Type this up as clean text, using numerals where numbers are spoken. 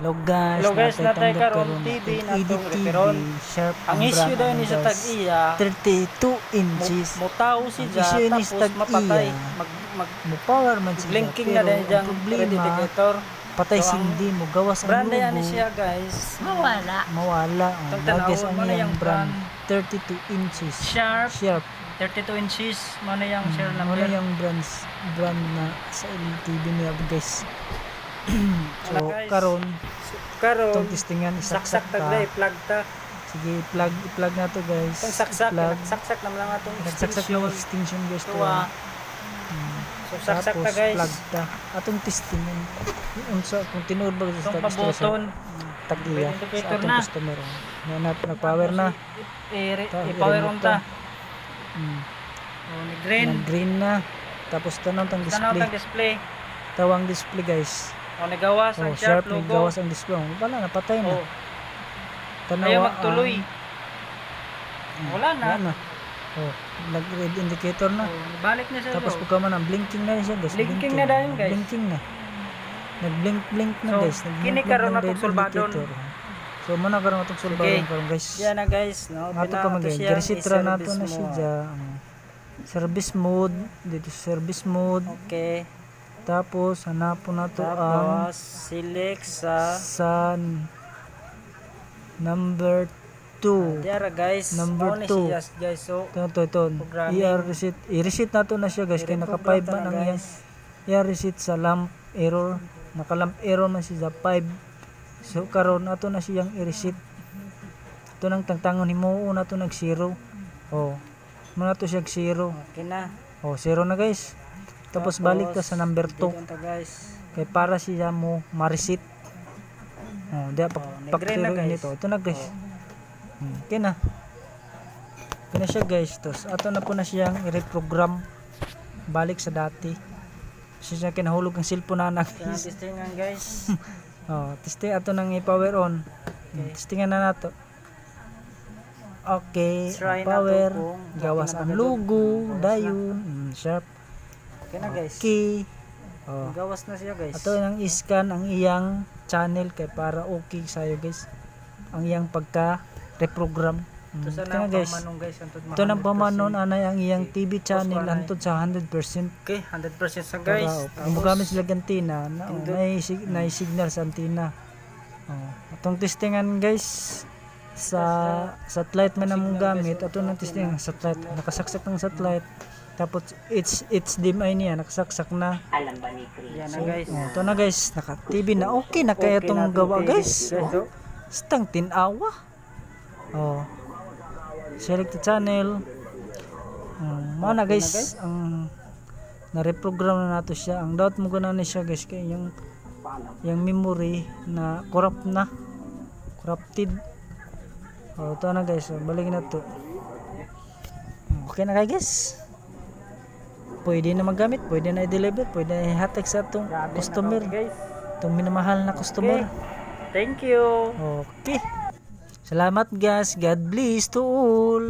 Hello guys, natay karon TV na itong referon. Sharp Ang issue daw ni sa tag-iya 32 inches. Mutaw si Ang Ja issue ni tapos sa tag-iya, mapatay. Mo power man siya. Blinking na din diyang problema, indicator. patay So, ang sindi mo gawas ang Brand logo. yan ni siya guys. Mawala. Itong Lagis tanawon ang mo na iyang yung brand. brand. 32 inches. Sharp 32 inches. Mo na yung share Ano number. yung brand na sa LTV niya guys. So Wala, guys. karon Karon itong testingan saksak isaksak tag pa. plug ta. Sige, i-plug na to guys. Itong saksak, Plug. saksak naman lang atong Nagsaksak extension. ng extension guys to. Tuwa. So saksak Tapos ta guys. plug ta. Atong testingan. Unsa kung tinuod ba Itong sa pabuton. tag-iya sa Indicator atong na. customer. Nag-power na. I-power on ta. Mm. Oh, ni green. Green na. Tapos tanong tang Tanaw display. tang display. Tawang display guys. O nagawas ang sharp May logo. gawas ang display. Wala na, patay na. Oh, Tanawa ayaw magtuloy. Wala na. Wala na. Oh, nag-red indicator na. Oh, balik na siya. Tapos Tapos pagka man ang blinking na siya guys. Blinking na dahil, guys. Blinking na. Nag-blink na So, guys. kini karon na tong sulbadon. So muna karon atong sulbadon karon guys. yan na guys. No, Ato pa mag reset ra nato na siya. Service mode, dito service mode. Okay. Tapos hanapon nato ang Tapos select sa number 2. diara guys. Number Mao ni 2. siya, guys. So Ito. Programming. I-reset nato na siya guys. Kaya naka 5 man ang iyang i-reset sa lamp error. Naka lamp error man siya sa 5. So karon ato na siyang i-reset. Ito nang tangtangon himuo na to nag 0. Oh. Muna to siya 0. okay na. Oh, 0 na guys. Tapos balik ta sa number 2. Dito guys. Kay para siya mo ma-reset. Oh, dia nag-green na, guys. nito. Ito na guys. Okay na. Okay na siya guys. Tapos ato na po na siyang i-reprogram balik sa dati. Kasi siya kinahulog ang cellphone na guys. Testingan guys. Oh, testing ato nang i-power on. Testingan na nato. Okay, Try na power, to kung gawas okay na ang ba logo, dun? dayon, sharp. Okay na guys. Okay. Oh. Gawas na siya guys. Ato nang iscan ang iyang channel kay para okay sayo guys. Ang iyang pagka reprogram. Ito sa Okay na guys. pamanon guys. Ito nang pamanon anay ang iyang TV channel antod sa 100%. Okay, 100% sa Para, guys. kung magamit sila antenna, na signal sa antenna. Oh, atong testingan guys sa satellite man ang gamit. Ato nang testingan satellite. Nakasaksak ng satellite. Tapos it's DMI niya nakasaksak na. Yan na guys. Oh, ito na guys, naka TV na okay na kaya itong gawa guys. Oh, stang tinawa. Oh. Select the channel. Mao na guys, ang na-reprogram na nato siya. Ang doubt mo guna ni siya guys kay yung memory na corrupted. Oh, ito na guys, balik na to. Okay na guys. Pwede na magamit, pwede na i-deliver, pwede na i-hatag sa itong customer. Itong minamahal na customer. Thank you. Okay. Salamat guys. God bless to all.